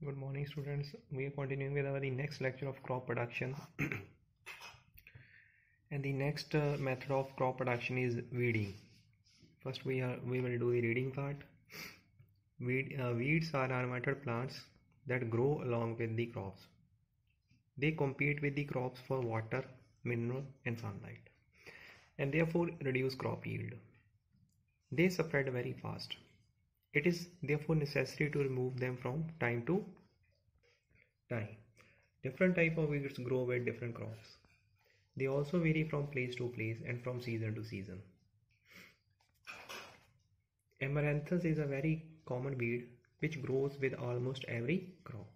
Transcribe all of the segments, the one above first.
Good morning, students. We are continuing with the next lecture of crop production. And the next method of crop production is weeding. First, we will do the reading part. Weeds are ornamental plants that grow along with the crops. They compete with the crops for water, mineral, and sunlight, and therefore reduce crop yield. They spread very fast. It is therefore necessary to remove them from time to time. Different type of weeds grow with different crops. They also vary from place to place and from season to season. Amaranthus is a very common weed which grows with almost every crop.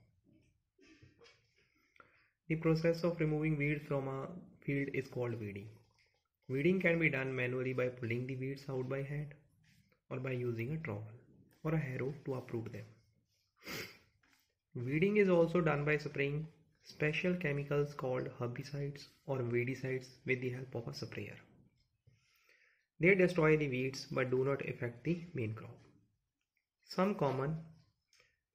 The process of removing weeds from a field is called weeding. Weeding can be done manually by pulling the weeds out by hand or by using a trowel or a harrow to uproot them. Weeding is also done by spraying special chemicals called herbicides or weedicides with the help of a sprayer. They destroy the weeds but do not affect the main crop. Some common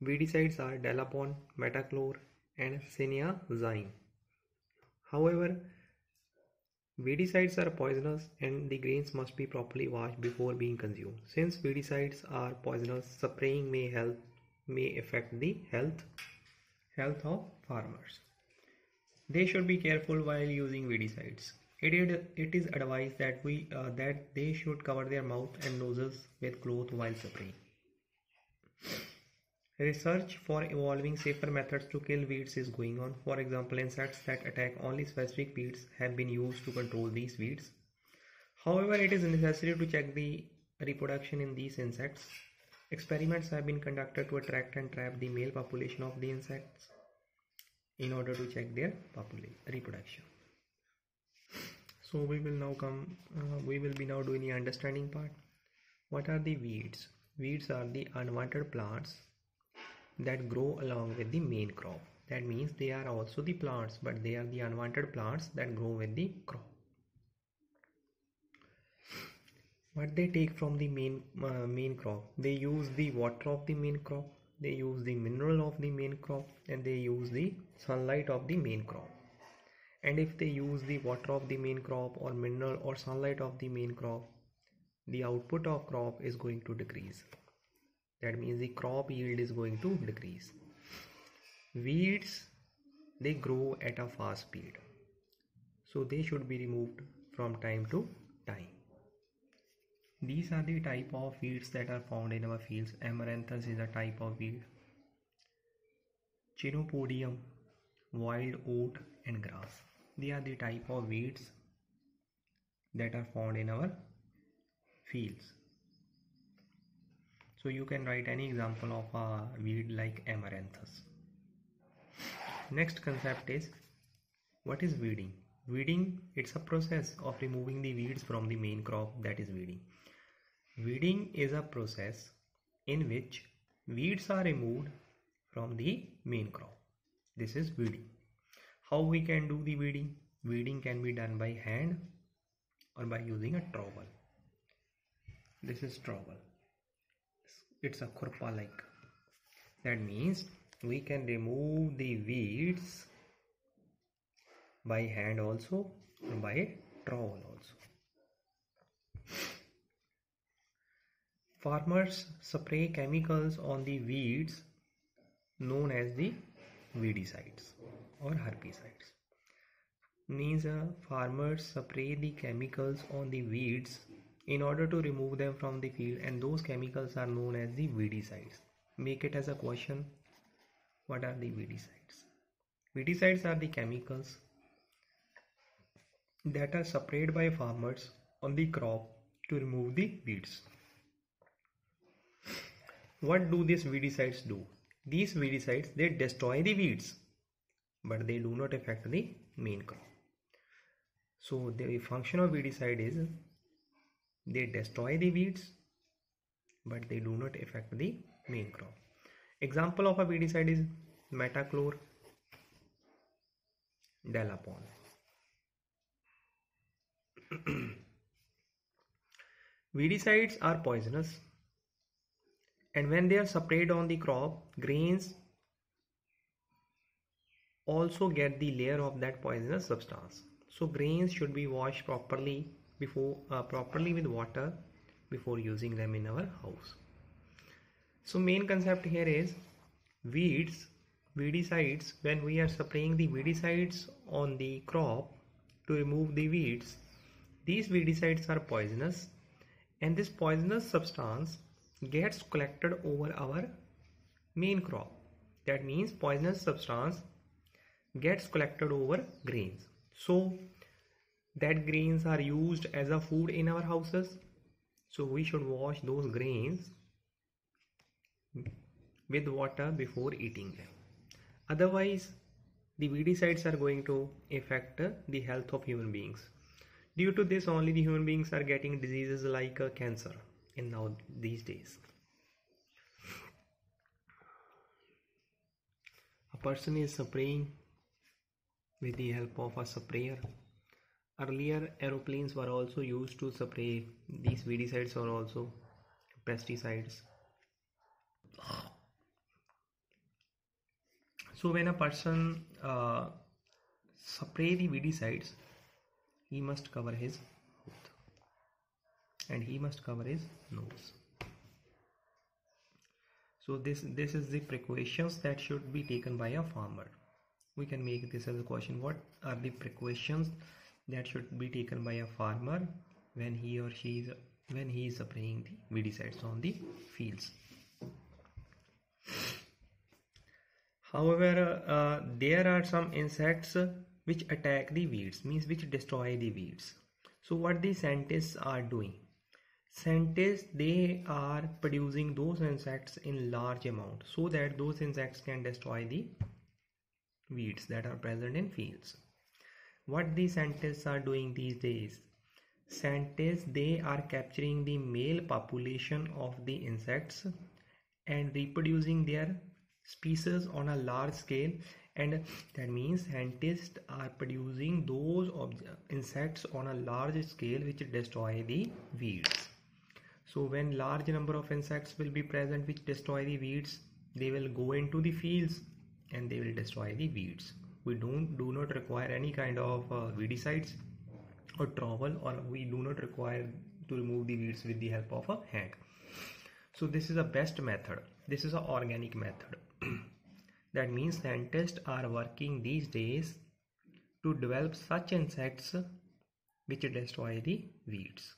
weedicides are Dalapon, Metachlor, and Cyniazine. However, weedicides are poisonous and the grains must be properly washed before being consumed. Since weedicides are poisonous, spraying may affect the health of farmers. They should be careful while using weedicides. It is advised that they should cover their mouth and noses with cloth while spraying. Research for evolving safer methods to kill weeds is going on. For example, insects that attack only specific weeds have been used to control these weeds. However, it is necessary to check the reproduction in these insects. Experiments have been conducted to attract and trap the male population of the insects in order to check their reproduction. So we will be now doing the understanding part. What are the weeds? Weeds are the unwanted plants that grow along with the main crop. That means they are also the plants, but they are the unwanted plants that grow with the crop. What they take from the main crop? They use the water of the main crop, they use the mineral of the main crop, and they use the sunlight of the main crop. And if they use the water of the main crop or mineral or sunlight of the main crop, the output of crop is going to decrease. That means the crop yield is going to decrease. Weeds, they grow at a fast speed, so they should be removed from time to time. These are the type of weeds that are found in our fields. Amaranthus is a type of weed. Chenopodium, wild oat, and grass. They are the type of weeds that are found in our fields. So you can write any example of a weed like amaranthus. Next concept is, what is weeding? Weeding, it's a process of removing the weeds from the main crop, that is weeding. Weeding is a process in which weeds are removed from the main crop. This is weeding. How we can do the weeding? Weeding can be done by hand or by using a trowel. This is trowel. It's a khurpa like. That means we can remove the weeds by hand also and by trowel also. Farmers spray chemicals on the weeds known as the weedicides or herbicides. Means farmers spray the chemicals on the weeds in order to remove them from the field, and those chemicals are known as the weedicides. Make it as a question. What are the weedicides? Weedicides are the chemicals that are sprayed by farmers on the crop to remove the weeds. What do these weedicides do? These weedicides, they destroy the weeds, but they do not affect the main crop. So the function of weedicide is they destroy the weeds, but they do not affect the main crop. Example of a weedicide is Metachlor, Dalapon. Weedicides are poisonous, and when they are sprayed on the crop, grains also get the layer of that poisonous substance. So grains should be washed properly with water before using them in our house. So main concept here is weedicides. When we are spraying the weedicides on the crop to remove the weeds, these weedicides are poisonous, and this poisonous substance gets collected over our main crop. That means poisonous substance gets collected over grains. So that grains are used as a food in our houses. So we should wash those grains with water before eating them. Otherwise, the weedicides are going to affect the health of human beings. Due to this, only the human beings are getting diseases like cancer in now these days. A person is spraying with the help of a sprayer. Earlier, aeroplanes were also used to spray these weedicides or also pesticides. So when a person spray the weedicides, he must cover his mouth and he must cover his nose. So this is the precautions that should be taken by a farmer. We can make this as a question: what are the precautions that should be taken by a farmer when he or she is spraying the weedicides on the fields? However, there are some insects which attack the weeds, means which destroy the weeds. So what the scientists are doing? Scientists, they are producing those insects in large amount so that those insects can destroy the weeds that are present in fields. What the scientists are doing these days? Scientists, they are capturing the male population of the insects and reproducing their species on a large scale, and that means scientists are producing those insects on a large scale which destroy the weeds. So when large number of insects will be present which destroy the weeds, they will go into the fields and they will destroy the weeds. We do not require any kind of weedicides or trowel, or we do not require to remove the weeds with the help of a hand. So this is the best method. This is an organic method. That means scientists are working these days to develop such insects which destroy the weeds.